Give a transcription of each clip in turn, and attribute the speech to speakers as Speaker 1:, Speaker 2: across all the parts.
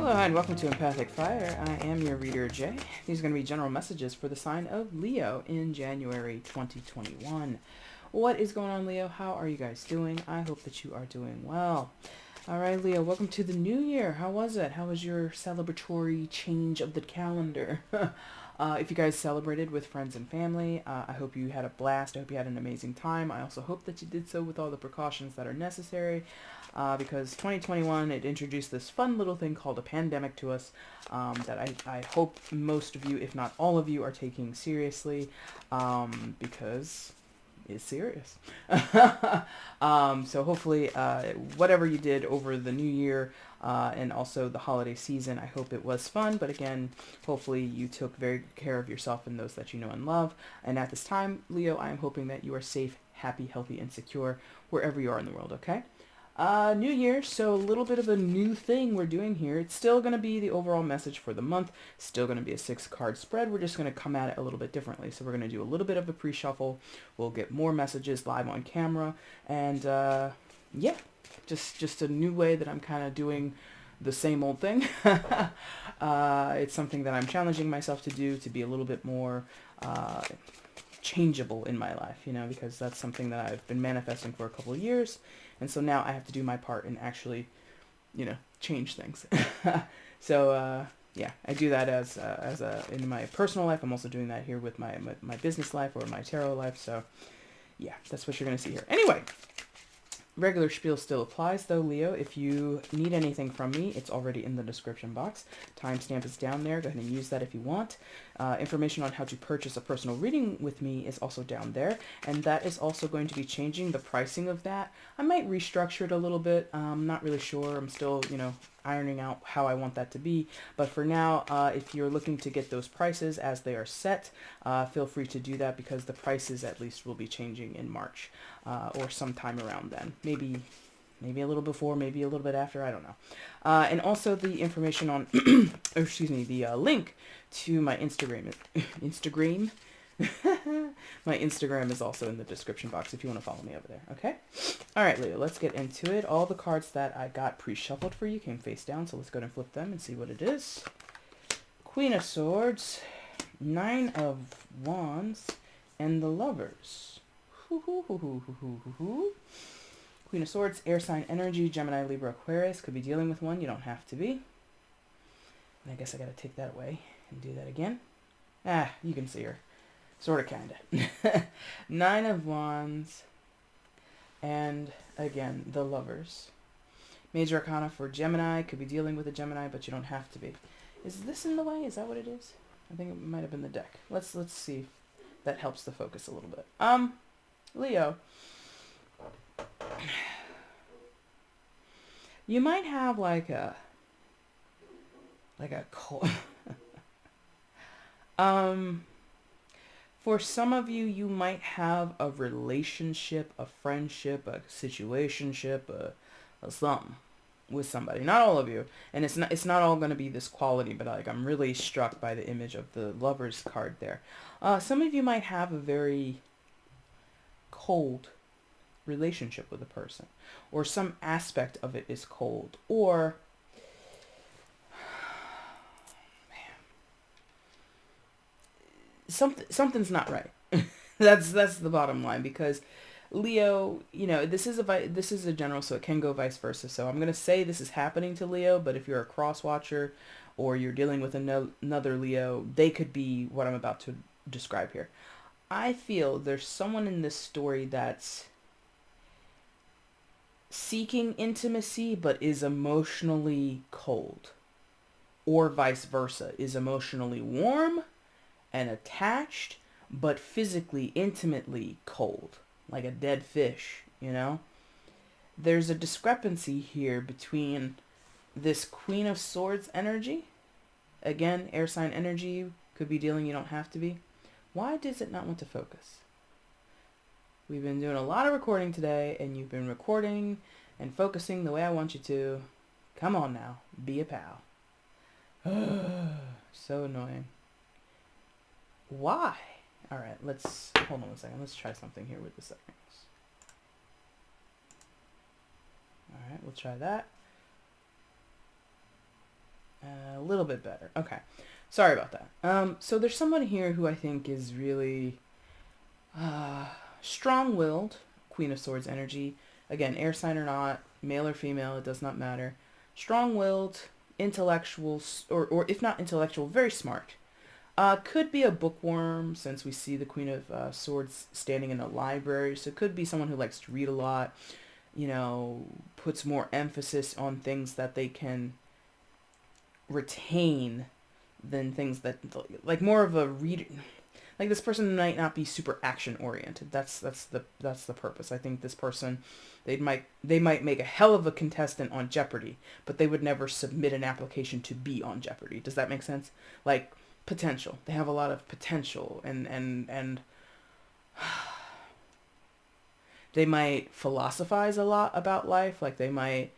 Speaker 1: Hello and welcome to EmpathicFire. I am your reader, Jay. These are going to be general messages for the sign of Leo in January 2021. What is going on, Leo? How are you guys doing? I hope that you are doing well. All right, Leo, welcome to the new year. How was it? How was your celebratory change of the calendar? If you guys celebrated with friends and family, I hope you had a blast. I hope you had an amazing time. I also hope that you did so with all the precautions that are necessary, because 2021, it introduced this fun little thing called a pandemic to us, that I hope most of you, if not all of you, are taking seriously, because it's serious. So hopefully, whatever you did over the new year, and also the holiday season, I hope it was fun. But again, hopefully you took very good care of yourself and those that you know and love. And at this time, Leo, I am hoping that you are safe, happy, healthy, and secure wherever you are in the world, okay? New year, so a little bit of a new thing we're doing here. It's still going to be the overall message for the month. Still going to be a 6-card spread. We're just going to come at it a little bit differently. So we're going to do a little bit of a pre-shuffle. We'll get more messages live on camera. And, yeah, just a new way that I'm kind of doing the same old thing. It's something that I'm challenging myself to do, to be a little bit more changeable in my life, you know, because that's something that I've been manifesting for a couple of years. And so now I have to do my part and actually, you know, change things. So, yeah, I do that in my personal life. I'm also doing that here with my business life or my tarot life. So, yeah, that's what you're going to see here. Anyway, regular spiel still applies, though, Leo. If you need anything from me, it's already in the description box. Timestamp is down there. Go ahead and use that if you want. Information on how to purchase a personal reading with me is also down there. And that is also going to be changing the pricing of that. I might restructure it a little bit. I'm not really sure. I'm still, you know, ironing out how I want that to be. But for now, if you're looking to get those prices as they are set, feel free to do that, because the prices at least will be changing in March, or sometime around then. Maybe a little before, maybe a little bit after, I don't know. And also the information on, or excuse me, the link to my Instagram, my Instagram is also in the description box if you want to follow me over there, okay? All right, Leo, let's get into it. All the cards that I got pre-shuffled for you came face down, so let's go ahead and flip them and see what it is. Queen of Swords, 9 of Wands, and the Lovers. Queen of Swords, air sign energy, Gemini, Libra, Aquarius. Could be dealing with one. You don't have to be. And I guess I got to take that away and do that again. You can see her. Sort of, kind of. 9 of Wands. And, again, the Lovers. Major Arcana for Gemini. Could be dealing with a Gemini, but you don't have to be. Is this in the way? Is that what it is? I think it might have been the deck. Let's see if that helps the focus a little bit. Leo. You might have like a cold. For some of you, you might have a relationship, a friendship, a situationship, a something with somebody. Not all of you, and it's not all going to be this quality, but like I'm really struck by the image of the Lovers card there. Some of you might have a very cold relationship with a person, or some aspect of it is cold, or something's not right. That's the bottom line, because Leo, you know, this is a general, so it can go vice versa. So I'm going to say this is happening to Leo, but if you're a cross watcher or you're dealing with another Leo, they could be what I'm about to describe here. I feel there's someone in this story that's seeking intimacy but is emotionally cold, or vice versa, is emotionally warm and attached but physically, intimately cold, like a dead fish, you know? There's a discrepancy here between this Queen of Swords energy, again, air sign energy, could be dealing, you don't have to be. Why does it not want to focus? We've been doing a lot of recording today, and you've been recording and focusing the way I want you to. Come on now, be a pal. So annoying. Why? All right, hold on a second. Let's try something here with the settings. All right, we'll try that. A little bit better. Okay. Sorry about that. So there's someone here who I think is really strong-willed. Queen of Swords energy. Again, air sign or not, male or female, it does not matter. Strong-willed, intellectual, or if not intellectual, very smart. Could be a bookworm, since we see the Queen of Swords standing in a library. So it could be someone who likes to read a lot, puts more emphasis on things that they can retain than things that, like, more of a reader. Like, this person might not be super action oriented. That's the purpose. I think this person, they might make a hell of a contestant on Jeopardy, but they would never submit an application to be on Jeopardy. Does that make sense? Like, potential. They have a lot of potential, and they might philosophize a lot about life. Like, they might,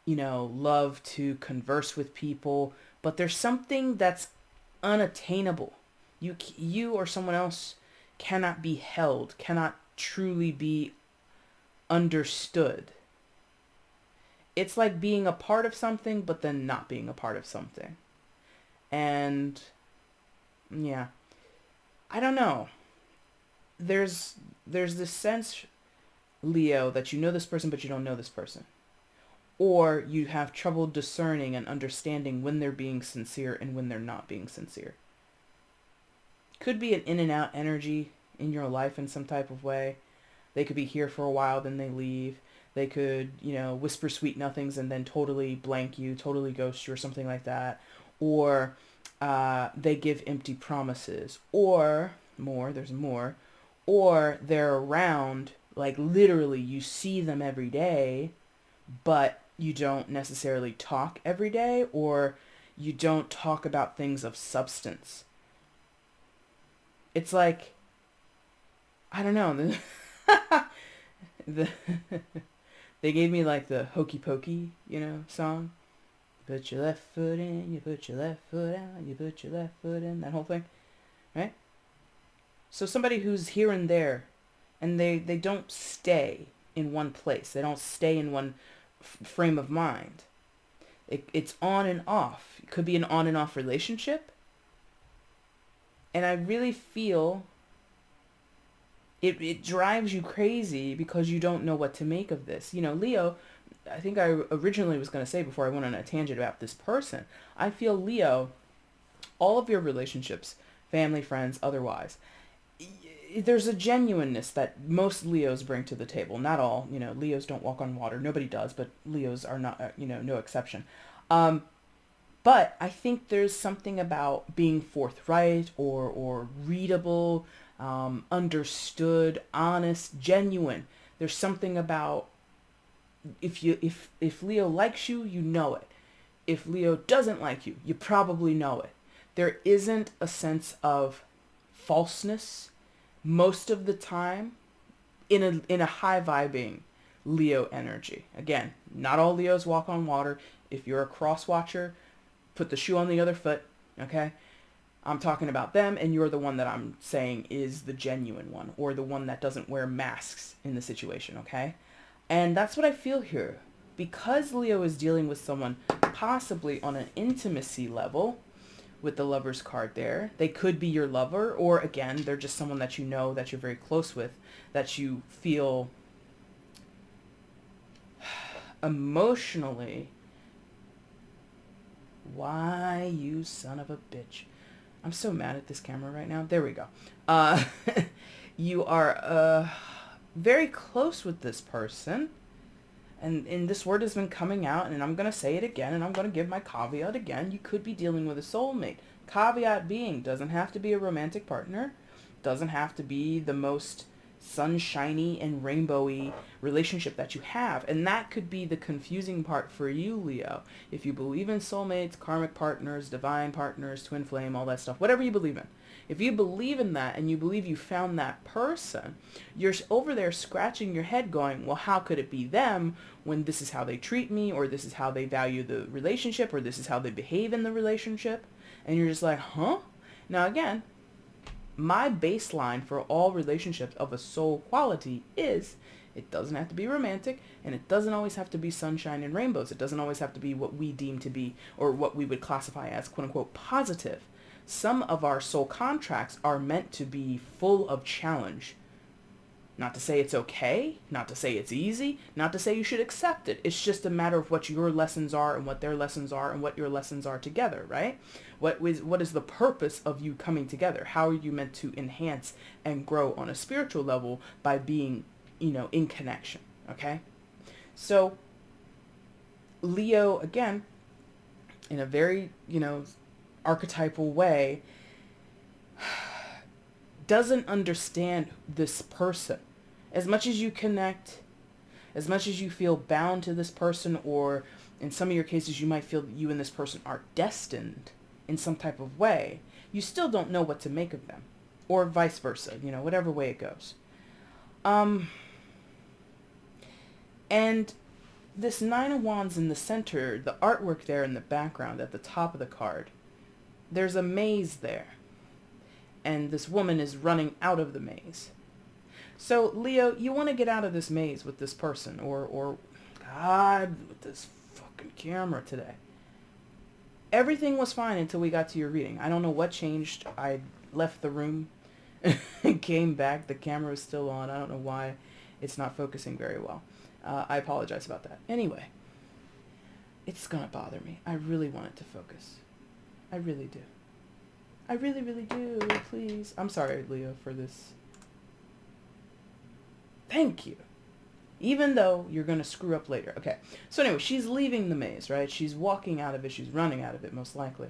Speaker 1: love to converse with people, but there's something that's unattainable. You or someone else cannot be held, cannot truly be understood. It's like being a part of something, but then not being a part of something. And yeah, I don't know. There's this sense, Leo, that you know this person, but you don't know this person. Or you have trouble discerning and understanding when they're being sincere and when they're not being sincere. Could be an in and out energy in your life in some type of way. They could be here for a while, then they leave. They could, whisper sweet nothings and then totally blank you, totally ghost you or something like that. Or they give empty promises. Or, there's more. Or they're around, like literally you see them every day, but you don't necessarily talk every day, or you don't talk about things of substance. It's like, I don't know. They gave me like the Hokey Pokey, song. Put your left foot in, you put your left foot out, you put your left foot in, that whole thing, right? So somebody who's here and there, and they don't stay in one place. They don't stay in one frame of mind. It's on and off. It could be an on and off relationship. And I really feel it drives you crazy because you don't know what to make of this. Leo, I think I originally was going to say before I went on a tangent about this person, I feel, Leo, all of your relationships, family, friends, otherwise, there's a genuineness that most Leos bring to the table. Not all, Leos don't walk on water. Nobody does, but Leos are not, no exception. But I think there's something about being forthright or readable, understood, honest, genuine. There's something about if Leo likes you, you know it. If Leo doesn't like you, you probably know it. There isn't a sense of falseness most of the time in a high vibing Leo energy. Again, not all Leos walk on water. If you're a cross watcher, put the shoe on the other foot, okay? I'm talking about them, and you're the one that I'm saying is the genuine one, or the one that doesn't wear masks in the situation, okay? And that's what I feel here. Because Leo is dealing with someone possibly on an intimacy level, with the Lover's card there, they could be your lover, or again, they're just someone that you know, that you're very close with, that you feel emotionally. Why, you son of a bitch. I'm so mad at this camera right now. There we go. You are very close with this person. And this word has been coming out, and I'm going to say it again, and I'm going to give my caveat again. You could be dealing with a soulmate. Caveat being, doesn't have to be a romantic partner. Doesn't have to be the most sunshiny and rainbowy relationship that you have. And that could be the confusing part for you, Leo. If you believe in soulmates, karmic partners, divine partners, twin flame, all that stuff, whatever you believe in. If you believe in that and you believe you found that person, you're over there scratching your head going, well, how could it be them when this is how they treat me, or this is how they value the relationship, or this is how they behave in the relationship? And you're just like, huh? Now, again, my baseline for all relationships of a soul quality is It doesn't have to be romantic, and it doesn't always have to be sunshine and rainbows. It doesn't always have to be what we deem to be, or what we would classify as quote unquote positive. Some of our soul contracts are meant to be full of challenge. Not to say it's okay, not to say it's easy, not to say you should accept it. It's just a matter of what your lessons are and what their lessons are and what your lessons are together, right? What is the purpose of you coming together? How are you meant to enhance and grow on a spiritual level by being, in connection, okay? So Leo, again, in a very, archetypal way, doesn't understand this person. As much as you connect, as much as you feel bound to this person, or in some of your cases you might feel that you and this person are destined in some type of way, you still don't know what to make of them, or vice versa, whatever way it goes. And this Nine of Wands in the center, the artwork there in the background at the top of the card, there's a maze there. And this woman is running out of the maze. So Leo, you want to get out of this maze with this person, or God, with this fucking camera today. Everything was fine until we got to your reading. I don't know what changed. I left the room and came back. The camera is still on. I don't know why it's not focusing very well. I apologize about that. Anyway, it's gonna bother me. I really want it to focus. I really do. I really, really do. Please. I'm sorry, Leo, for this. Thank you. Even though you're going to screw up later. Okay. So anyway, she's leaving the maze, right? She's walking out of it. She's running out of it, most likely.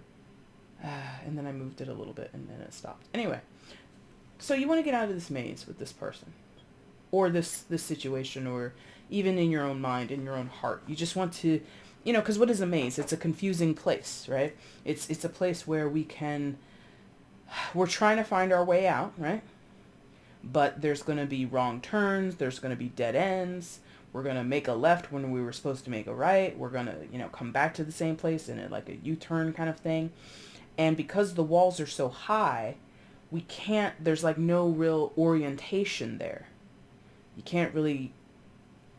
Speaker 1: And then I moved it a little bit, and then it stopped. Anyway. So you want to get out of this maze with this person. Or this situation, or even in your own mind, in your own heart. You just want to, because what is a maze? It's a confusing place, right? It's a place where we're trying to find our way out, right? But there's going to be wrong turns. There's going to be dead ends. We're going to make a left when we were supposed to make a right. We're going to, come back to the same place in like a U-turn kind of thing. And because the walls are so high, there's like no real orientation there. You can't really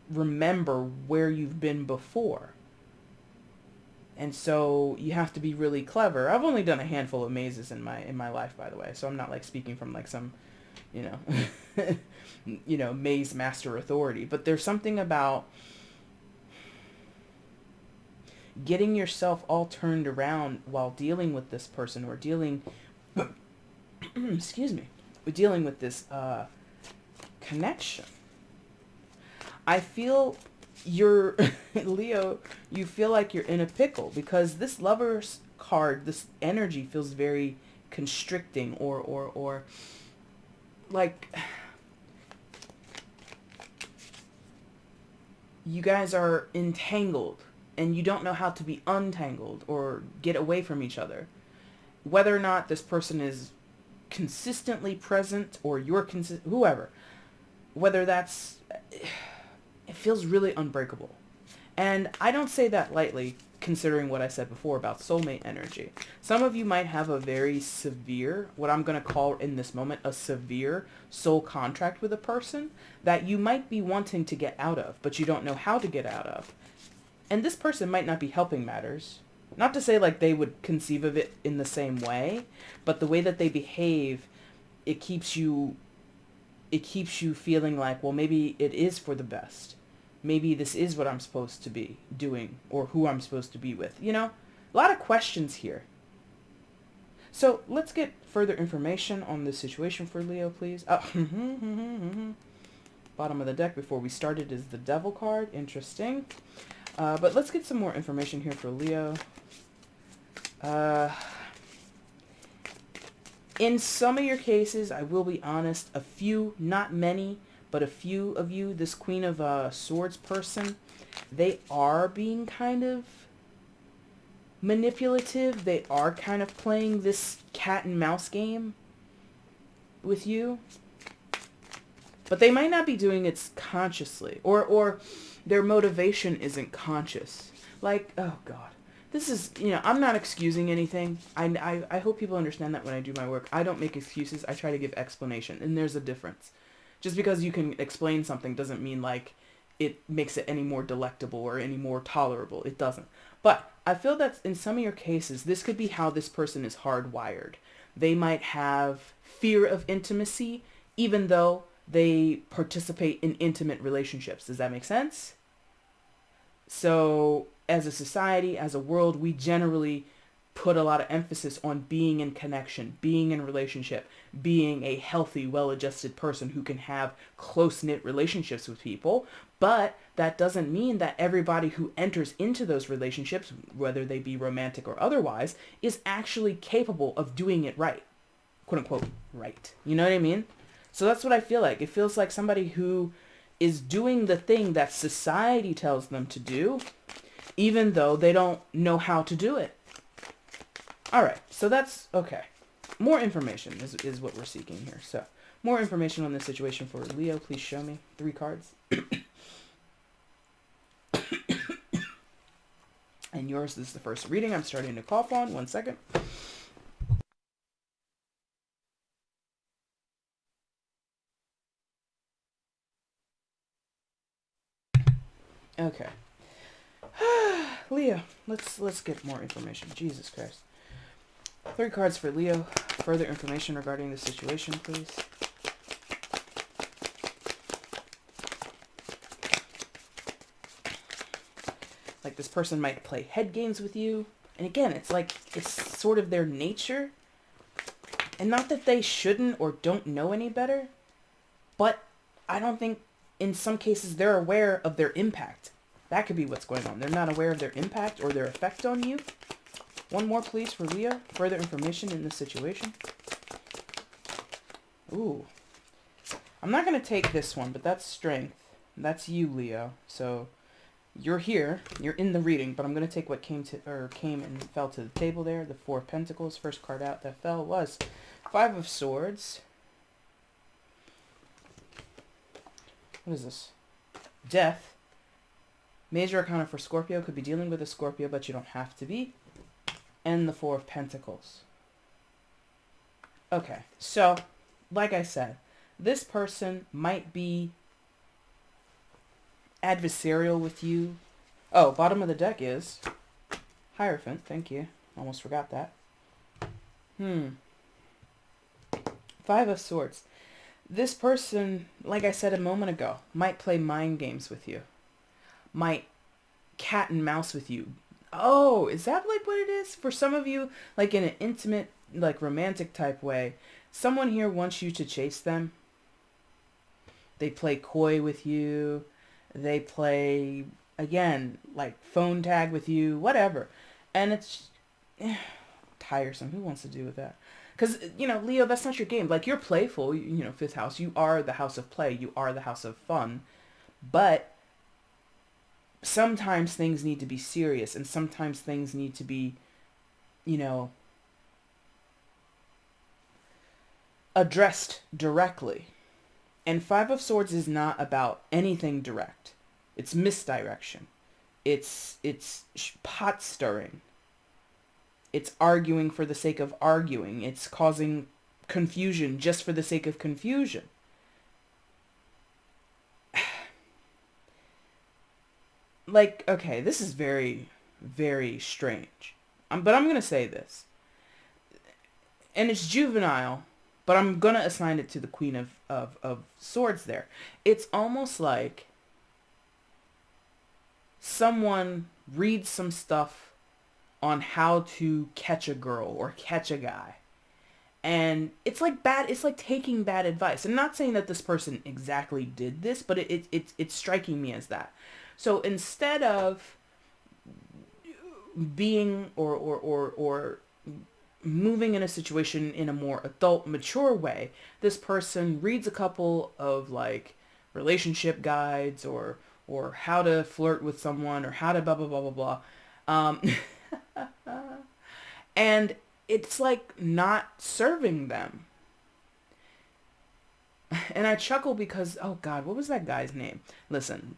Speaker 1: remember where you've been before. And so you have to be really clever. I've only done a handful of mazes in my life, by the way. So I'm not like speaking from like some, maze master authority. But there's something about getting yourself all turned around while dealing with this person, or dealing, excuse me, dealing with this connection. I feel Leo, you feel like you're in a pickle, because this Lover's card, this energy feels very constricting, or like you guys are entangled and you don't know how to be untangled or get away from each other. Whether or not this person is consistently present, or you're whoever, whether that's, it feels really unbreakable. And I don't say that lightly, considering what I said before about soulmate energy. Some of you might have a very severe, what I'm going to call in this moment, a severe soul contract with a person that you might be wanting to get out of, but you don't know how to get out of. And this person might not be helping matters. Not to say like they would conceive of it in the same way, but the way that they behave, it keeps you feeling like, well, maybe it is for the best. Maybe this is what I'm supposed to be doing, or who I'm supposed to be with. A lot of questions here. So let's get further information on this situation for Leo, please. Bottom of the deck before we started is the Devil card. Interesting. But let's get some more information here for Leo. In some of your cases, I will be honest, a few, not many, but a few of you, this Queen of Swords person, they are being kind of manipulative. They are kind of playing this cat and mouse game with you. But they might not be doing it consciously, or their motivation isn't conscious. Like, oh God, this is, I'm not excusing anything. I hope people understand that when I do my work. I don't make excuses. I try to give explanation, and there's a difference. Just because you can explain something doesn't mean like it makes it any more delectable or any more tolerable. It doesn't. But I feel that in some of your cases, this could be how this person is hardwired. They might have fear of intimacy, even though they participate in intimate relationships. Does that make sense? So as a society, as a world, we generally put a lot of emphasis on being in connection, being in relationship, being a healthy, well-adjusted person who can have close-knit relationships with people. But that doesn't mean that everybody who enters into those relationships, whether they be romantic or otherwise, is actually capable of doing it right. Quote unquote, right. You know what I mean? So that's what I feel like. It feels like somebody who is doing the thing that society tells them to do, even though they don't know how to do it. All right, so that's okay. More information is what we're seeking here. So more information on this situation for Leo. Please show me 3 cards. And yours, this is the first reading. I'm starting to cough on. 1 second. Okay. Leo, let's get more information. Jesus Christ. 3 cards for Leo. Further information regarding the situation, please. Like this person might play head games with you. And again, it's like, it's sort of their nature. And not that they shouldn't or don't know any better, but I don't think in some cases they're aware of their impact. That could be what's going on. They're not aware of their impact or their effect on you. 1 more, please, for Leo. Further information in this situation. Ooh. I'm not going to take this one, but that's strength. That's you, Leo. So you're here. You're in the reading, but I'm going to take what came and fell to the table there. The 4 of Pentacles. First card out that fell was 5 of Swords. What is this? Death. Major Arcana for Scorpio. Could be dealing with a Scorpio, but you don't have to be. And the 4 of Pentacles. Okay, so, like I said, this person might be adversarial with you. Oh, bottom of the deck is Hierophant. Thank you. Almost forgot that. 5 of Swords. This person, like I said a moment ago, might play mind games with you. Might cat and mouse with you. Oh, is that like what it is? For some of you, like in an intimate, like romantic type way, someone here wants you to chase them. They play coy with you. They play, again, like phone tag with you, whatever. And it's tiresome. Who wants to do with that? Because, you know, Leo, that's not your game. Like, you're playful, you know, 5th house. You are the house of play. You are the house of fun. But sometimes things need to be serious, and sometimes things need to be, you know, addressed directly. And 5 of Swords is not about anything direct. It's misdirection. It's pot stirring. It's arguing for the sake of arguing. It's causing confusion just for the sake of confusion. Like, okay, this is very, very strange. But I'm going to say this. And it's juvenile, but I'm going to assign it to the Queen of Swords there. It's almost like someone reads some stuff on how to catch a girl or catch a guy. And it's like taking bad advice. I'm not saying that this person exactly did this, but it's striking me as that. So instead of being or moving in a situation in a more adult, mature way, this person reads a couple of like relationship guides or how to flirt with someone or how to blah, blah, blah, blah, blah. And it's like not serving them. And I chuckle because, oh God, what was that guy's name? Listen,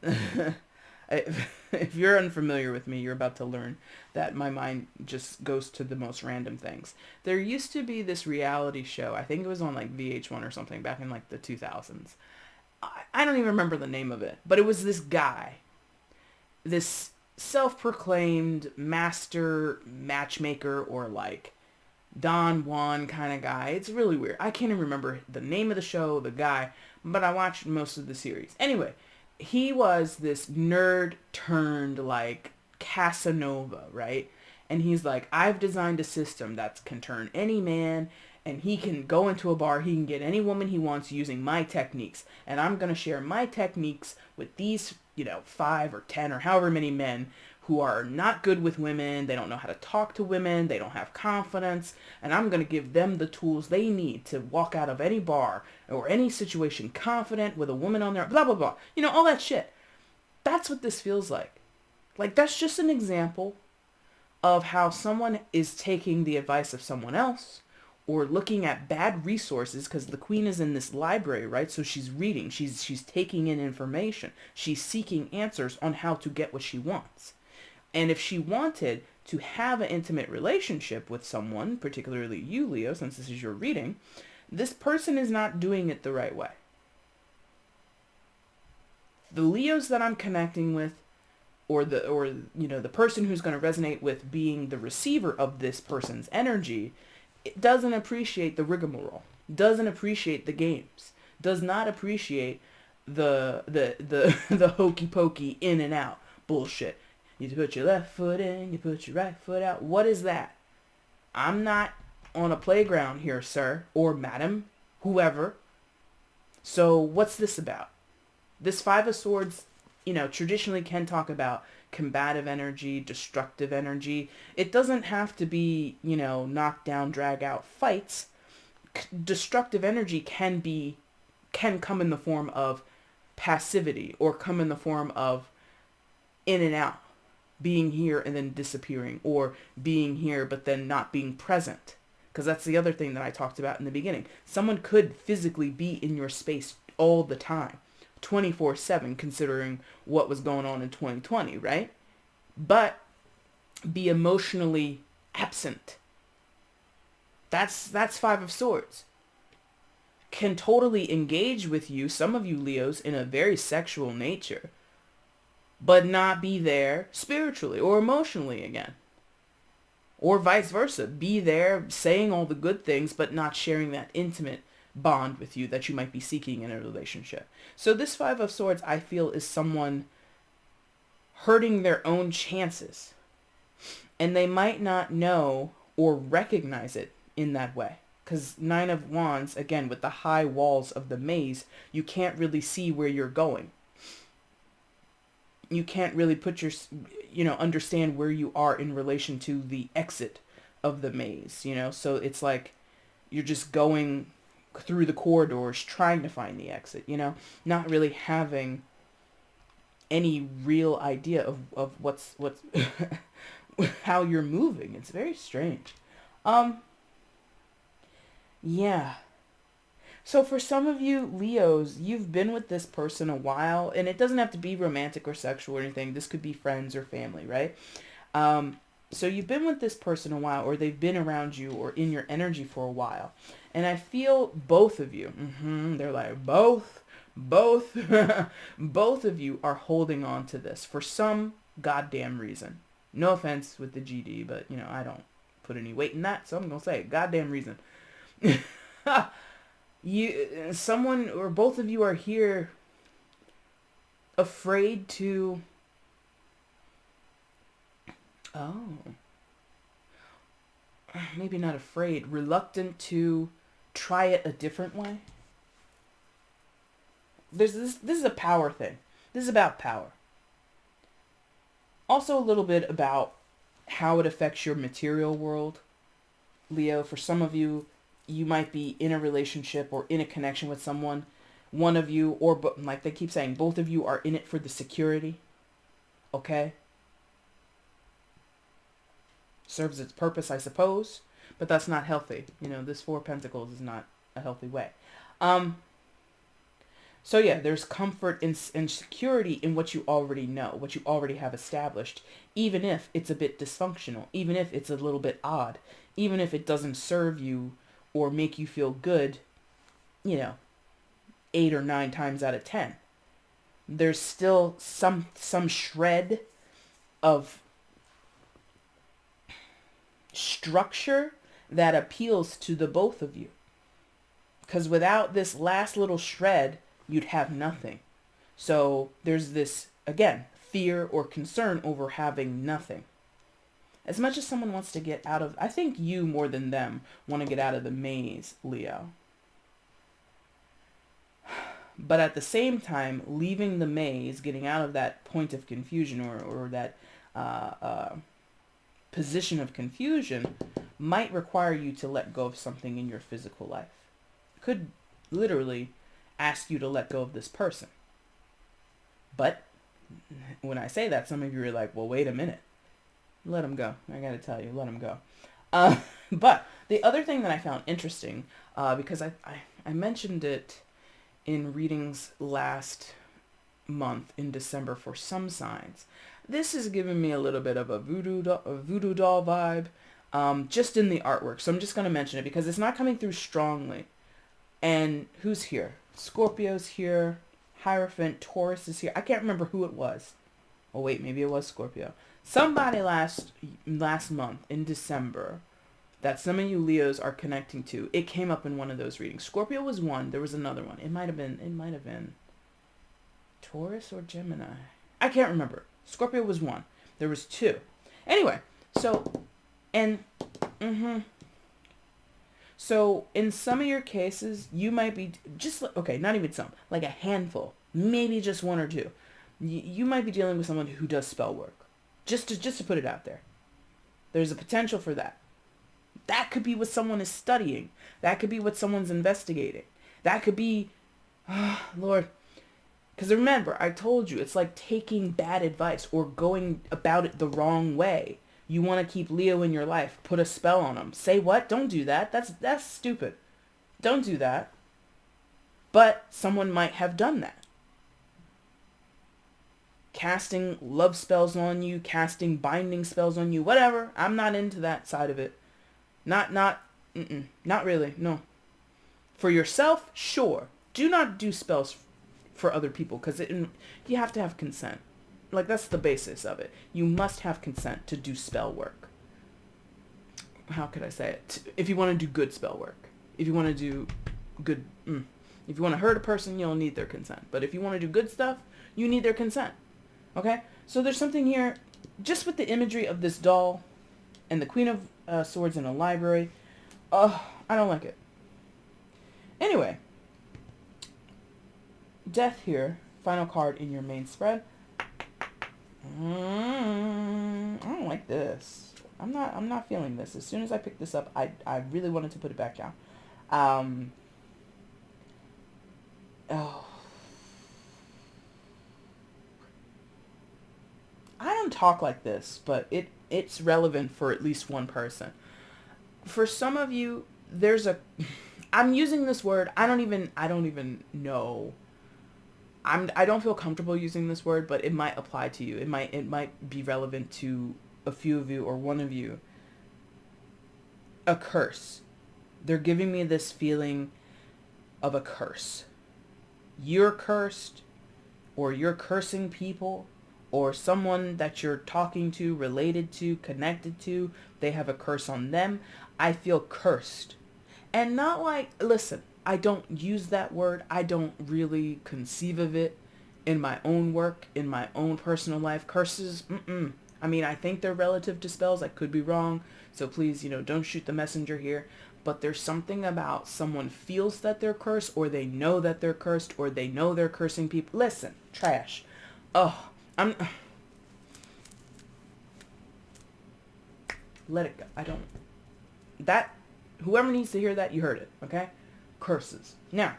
Speaker 1: if you're unfamiliar with me, you're about to learn that my mind just goes to the most random things. There used to be this reality show, I think it was on like VH1 or something back in like the 2000s. I don't even remember the name of it, but it was this guy, this self-proclaimed master matchmaker, or like Don Juan kind of guy. It's really weird. I can't even remember the name of the show, the guy, but I watched most of the series. Anyway, he was this nerd turned like Casanova, right? And he's like, I've designed a system that can turn any man, and he can go into a bar, he can get any woman he wants using my techniques. And I'm going to share my techniques with these, 5 or 10 or however many men who are not good with women. They don't know how to talk to women. They don't have confidence. And I'm going to give them the tools they need to walk out of any bar or any situation confident with a woman on there, blah, blah, blah. All that shit. That's what this feels like. Like, that's just an example of how someone is taking the advice of someone else, or looking at bad resources, because the queen is in this library, right? So she's reading, she's taking in information, she's seeking answers on how to get what she wants. And if she wanted to have an intimate relationship with someone, particularly you, Leo, since this is your reading, this person is not doing it the right way. The Leos that I'm connecting with, or the person who's going to resonate with being the receiver of this person's energy, it doesn't appreciate the rigmarole, doesn't appreciate the games, does not appreciate the hokey pokey in and out bullshit. You put your left foot in, you put your right foot out. What is that? I'm not on a playground here, sir, or madam, whoever. So what's this about? This Five of Swords, traditionally can talk about combative energy, destructive energy. It doesn't have to be, knock down, drag out fights. Destructive energy can come in the form of passivity, or come in the form of in and out, being here and then disappearing, or being here but then not being present. Because that's the other thing that I talked about in the beginning. Someone could physically be in your space all the time, 24/7, considering what was going on in 2020, right? But be emotionally absent. That's Five of Swords. Can totally engage with you, some of you Leos, in a very sexual nature, but not be there spiritually or emotionally again. Or vice versa. Be there saying all the good things, but not sharing that intimate bond with you that you might be seeking in a relationship. So this Five of Swords, I feel, is someone hurting their own chances. And they might not know or recognize it in that way. Because Nine of Wands, again, with the high walls of the maze, you can't really see where you're going. You can't really understand where you are in relation to the exit of the maze, So it's like you're just going through the corridors trying to find the exit, not really having any real idea of what's how you're moving. It's very strange. Yeah. So for some of you Leos, you've been with this person a while, and it doesn't have to be romantic or sexual or anything. This could be friends or family, right? So you've been with this person a while, or they've been around you or in your energy for a while. And I feel both of you, they're like, both, both of you are holding on to this for some goddamn reason. No offense with the GD, but, I don't put any weight in that, so I'm going to say it. Goddamn reason. Someone or both of you are here afraid to, maybe not afraid, reluctant to try it a different way. This is a power thing. This is about power. Also a little bit about how it affects your material world. Leo, for some of you, you might be in a relationship or in a connection with someone. One of you, or like they keep saying, both of you are in it for the security. Okay? Serves its purpose, I suppose, but that's not healthy. This Four of Pentacles is not a healthy way. So yeah, there's comfort and security in what you already know, what you already have established, even if it's a bit dysfunctional, even if it's a little bit odd, even if it doesn't serve you or make you feel good, 8 or 9 times out of 10. There's still some shred of structure that appeals to the both of you. Because without this last little shred, you'd have nothing. So there's this, again, fear or concern over having nothing. As much as someone wants to get out of, I think you more than them want to get out of the maze, Leo. But at the same time, leaving the maze, getting out of that point of confusion or that position of confusion might require you to let go of something in your physical life. Could literally ask you to let go of this person. But when I say that, some of you are like, well, wait a minute. Let him go. I gotta tell you, let him go. But the other thing that I found interesting, because I mentioned it in readings last month in December for some signs. This is giving me a little bit of a voodoo doll vibe, just in the artwork. So I'm just going to mention it because it's not coming through strongly. And who's here? Scorpio's here. Hierophant, Taurus is here. I can't remember who it was. Oh wait, maybe it was Scorpio. Somebody last month in December that some of you Leos are connecting to. It came up in one of those readings. Scorpio was one. There was another one. It might have been Taurus or Gemini. I can't remember. Scorpio was one. There was two. Anyway, so so in some of your cases, you might be just, okay, not even some, like a handful, maybe just one or two. You might be dealing with someone who does spell work. Just to put it out there. There's a potential for that. That could be what someone is studying. That could be what someone's investigating. That could be, Lord. Because remember, I told you, it's like taking bad advice or going about it the wrong way. You want to keep Leo in your life. Put a spell on him. Say what? Don't do that. That's stupid. Don't do that. But someone might have done that. Casting love spells on you, casting binding spells on you, whatever. I'm not into that side of it. Not really, no. For yourself, sure. Do not do spells for other people because you have to have consent. Like, that's the basis of it. You must have consent to do spell work. How could I say it? If you want to do good spell work. If you want to do good... If you want to hurt a person, you'll need their consent. But if you want to do good stuff, you need their consent. Okay? So there's something here, just with the imagery of this doll and the Queen of Swords in a library. I don't like it. Anyway. Death here. Final card in your main spread. I don't like this. I'm not feeling this. As soon as I picked this up, I really wanted to put it back down. I don't talk like this, but it's relevant for at least one person. For some of you, I'm using this word. I don't even know. I don't feel comfortable using this word, but it might apply to you. It might be relevant to a few of you or one of you. A curse. They're giving me this feeling of a curse. You're cursed, or you're cursing people, or someone that you're talking to, related to, connected to, they have a curse on them. I feel cursed. And not like, listen, I don't use that word. I don't really conceive of it in my own work, in my own personal life. Curses, I mean, I think they're relative to spells. I could be wrong. So please, don't shoot the messenger here. But there's something about someone feels that they're cursed, or they know that they're cursed, or they know they're cursing people. Listen, trash. Let it go. Whoever needs to hear that, you heard it, okay? Curses. Now,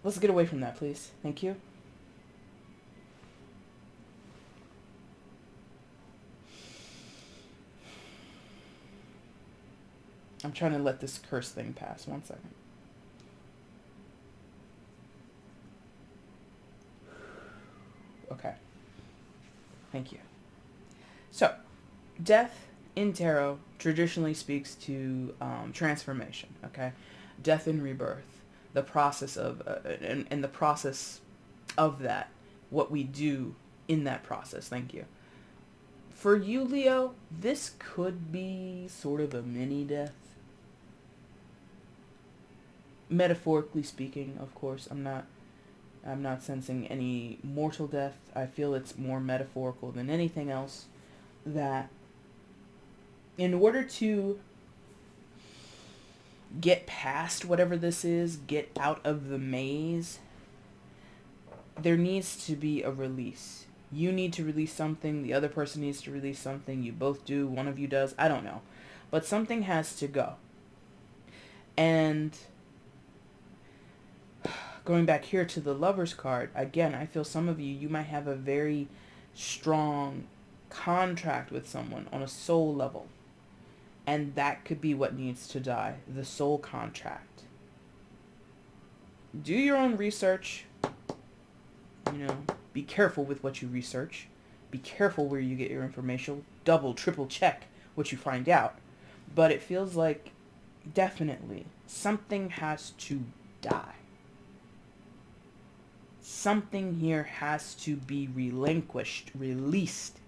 Speaker 1: let's get away from that, please. Thank you. I'm trying to let this curse thing pass. 1 second. Okay. Thank you. So, death in tarot traditionally speaks to transformation, okay? Death and rebirth. the process of, and the process of that, what we do in that process. Thank you. For you, Leo, this could be sort of a mini death. Metaphorically speaking, of course. I'm not sensing any mortal death. I feel it's more metaphorical than anything else. That in order to get past whatever this is, get out of the maze, there needs to be a release. You need to release something. The other person needs to release something. You both do. One of you does. I don't know. But something has to go. And going back here to the Lover's card, again, I feel some of you might have a very strong contract with someone on a soul level. And that could be what needs to die. The soul contract. Do your own research. Be careful with what you research. Be careful where you get your information. Double, triple check what you find out. But it feels like definitely something has to die. Something here has to be relinquished, released.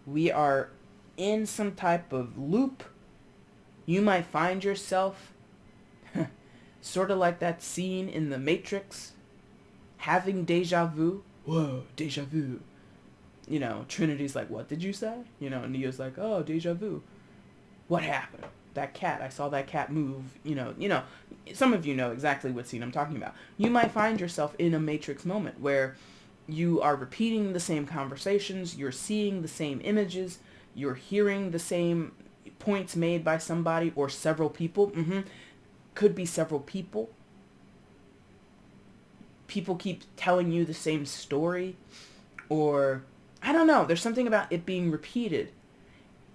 Speaker 1: We are in some type of loop. You might find yourself sort of like that scene in The Matrix, having deja vu. Whoa, deja vu. Trinity's like, what did you say? Neo's like, oh, deja vu. What happened? That cat, I saw that cat move. Some of you know exactly what scene I'm talking about. You might find yourself in a Matrix moment where you are repeating the same conversations, you're seeing the same images, you're hearing the same points made by somebody or several people. Could be several people. People keep telling you the same story, or I don't know. There's something about it being repeated,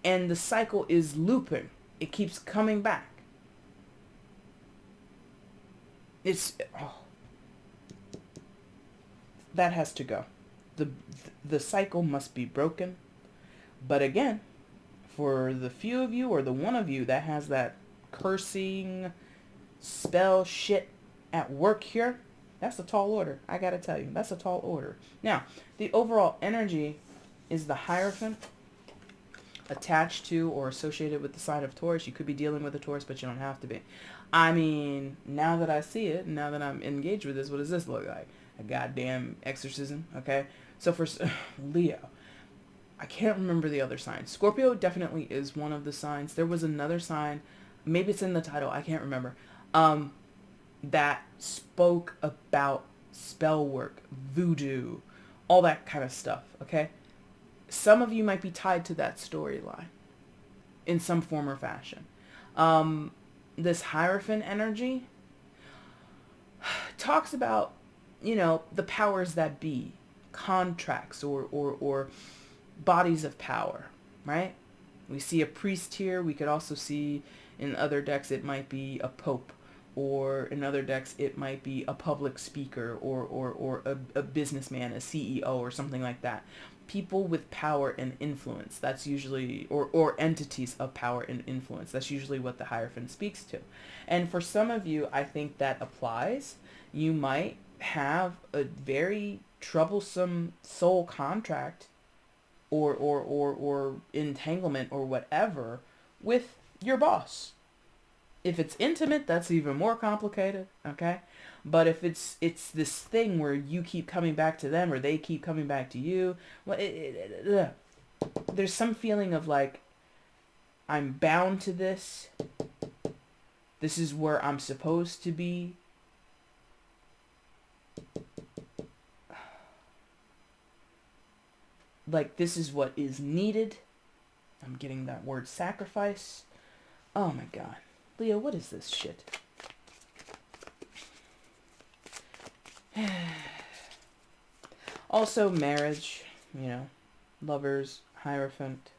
Speaker 1: and the cycle is looping. It keeps coming back. That has to go. The cycle must be broken. But again, for the few of you or the one of you that has that cursing spell shit at work here, that's a tall order. I gotta tell you, that's a tall order. Now, the overall energy is the Hierophant attached to or associated with the sign of Taurus. You could be dealing with a Taurus, but you don't have to be. I mean, now that I see it, now that I'm engaged with this, what does this look like? A goddamn exorcism, okay? So for Leo, I can't remember the other signs. Scorpio definitely is one of the signs. There was another sign, maybe it's in the title, I can't remember, that spoke about spell work, voodoo, all that kind of stuff, okay? Some of you might be tied to that storyline in some form or fashion. This Hierophant energy talks about, the powers that be, contracts or bodies of power, right? We see a priest here. We could also see in other decks it might be a pope, or in other decks it might be a public speaker or a businessman, a CEO or something like that. People with power and influence, that's usually, or entities of power and influence, that's usually what the Hierophant speaks to. And for some of you, I think that applies. You might have a very troublesome soul contract or entanglement or whatever with your boss. If it's intimate, that's even more complicated, okay? But if it's this thing where you keep coming back to them or they keep coming back to you, well, there's some feeling of like, I'm bound to this. This is where I'm supposed to be. Like, this is what is needed. I'm getting that word sacrifice. Oh my God. Leo, what is this shit? Also marriage, lovers, Hierophant.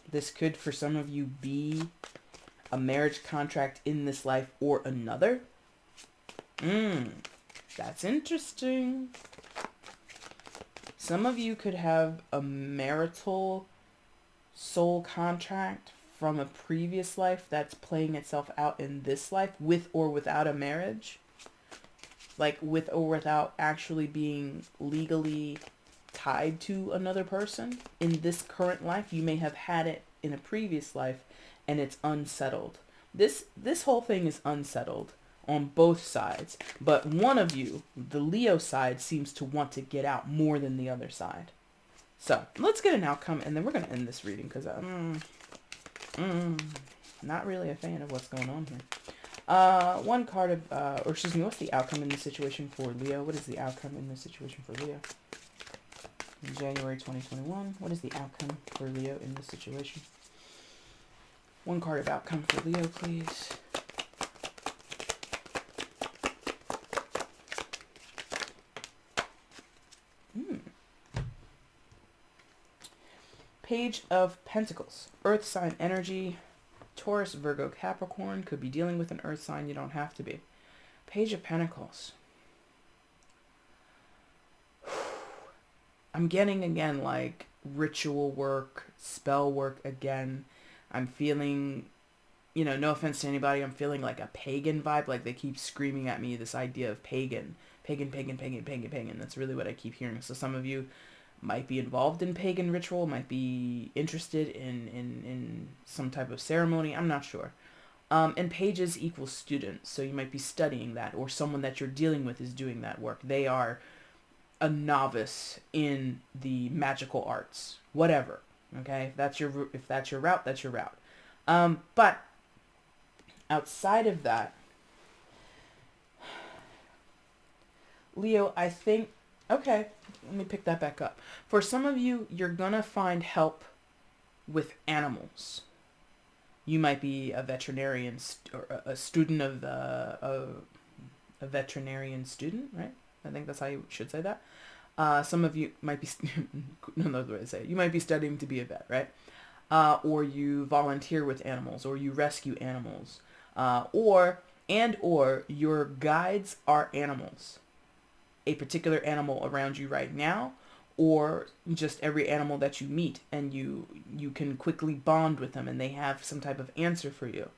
Speaker 1: This could, for some of you, be a marriage contract in this life or another. That's interesting. Some of you could have a marital soul contract from a previous life that's playing itself out in this life, with or without a marriage. Like with or without actually being legally tied to another person. In this current life, you may have had it in a previous life and it's unsettled. This whole thing is unsettled on both sides, but one of you, the Leo side, seems to want to get out more than the other side. So let's get an outcome, and then we're going to end this reading because I'm not really a fan of what's going on here. One card of, or excuse me, what's the outcome in this situation for Leo? What is the outcome in this situation for Leo? In January 2021, what is the outcome for Leo in this situation? One card of outcome for Leo, please. Page of Pentacles, Earth sign energy, Taurus, Virgo, Capricorn. Could be dealing with an Earth sign. You don't have to be. Page of Pentacles. I'm getting again like ritual work, spell work again. I'm feeling, you know, no offense to anybody, I'm feeling like a pagan vibe. Like they keep screaming at me this idea of pagan. That's really what I keep hearing. So some of you might be involved in pagan ritual, might be interested in some type of ceremony. I'm not sure. And pages equals students. So you might be studying that, or someone that you're dealing with is doing that work. They are a novice in the magical arts, whatever. Okay. If that's your route, that's your route. But outside of that, Leo, I think, okay, let me pick that back up. For some of you, you're going to find help with animals. You might be a veterinarian or a student of a veterinarian student, right? I think that's how you should say that. Some of you might be, another way to say it, you might be studying to be a vet, right? Or you volunteer with animals, or you rescue animals, or your guides are animals. A particular animal around you right now, or just every animal that you meet, and you can quickly bond with them and they have some type of answer for you.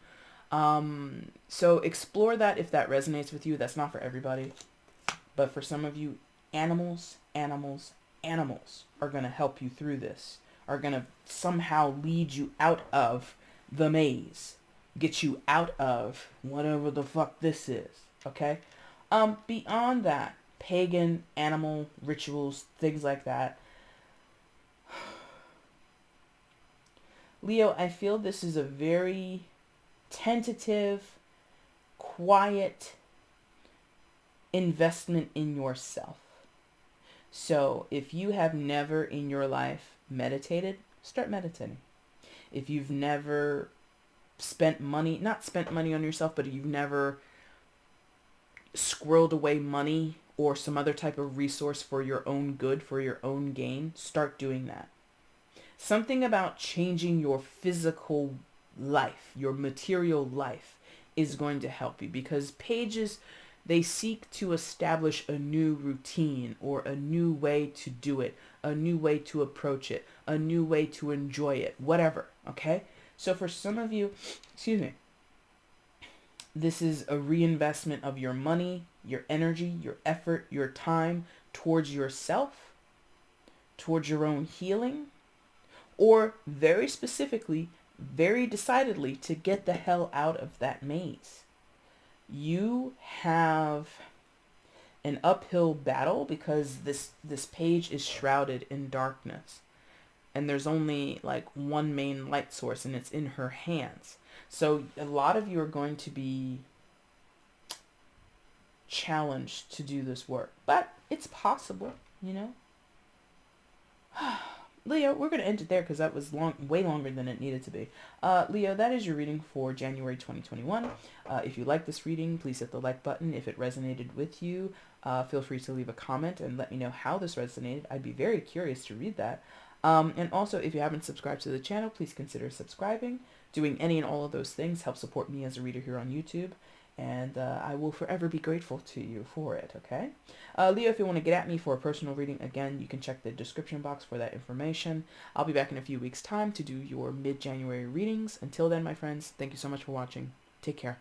Speaker 1: So explore that if that resonates with you. That's not for everybody, but for some of you, animals are going to help you through this, are going to somehow lead you out of the maze, get you out of whatever the fuck this is. Okay. Beyond that, pagan, animal, rituals, things like that. Leo, I feel this is a very tentative, quiet investment in yourself. So if you have never in your life meditated, start meditating. If you've never not spent money on yourself, but you've never squirreled away money or some other type of resource for your own good, for your own gain, start doing that. Something about changing your physical life, your material life, is going to help you, because pages, they seek to establish a new routine or a new way to do it, a new way to approach it, a new way to enjoy it, whatever, okay? So for some of you, this is a reinvestment of your money, your energy, your effort, your time towards yourself, towards your own healing, or very specifically, very decidedly, to get the hell out of that maze. You have an uphill battle because this page is shrouded in darkness, and there's only like one main light source, and it's in her hands. So a lot of you are going to be challenged to do this work, but it's possible, you know. Leo, we're going to end it there because that was way longer than it needed to be. Leo, that is your reading for January 2021. If you like this reading, please hit the like button. If it resonated with you, feel free to leave a comment and let me know how this resonated. I'd be very curious to read that. And also, if you haven't subscribed to the channel, please consider subscribing. Doing any and all of those things help support me as a reader here on YouTube, and I will forever be grateful to you for it, okay? Leo, if you want to get at me for a personal reading, again, you can check the description box for that information. I'll be back in a few weeks' time to do your mid-January readings. Until then, my friends, thank you so much for watching. Take care.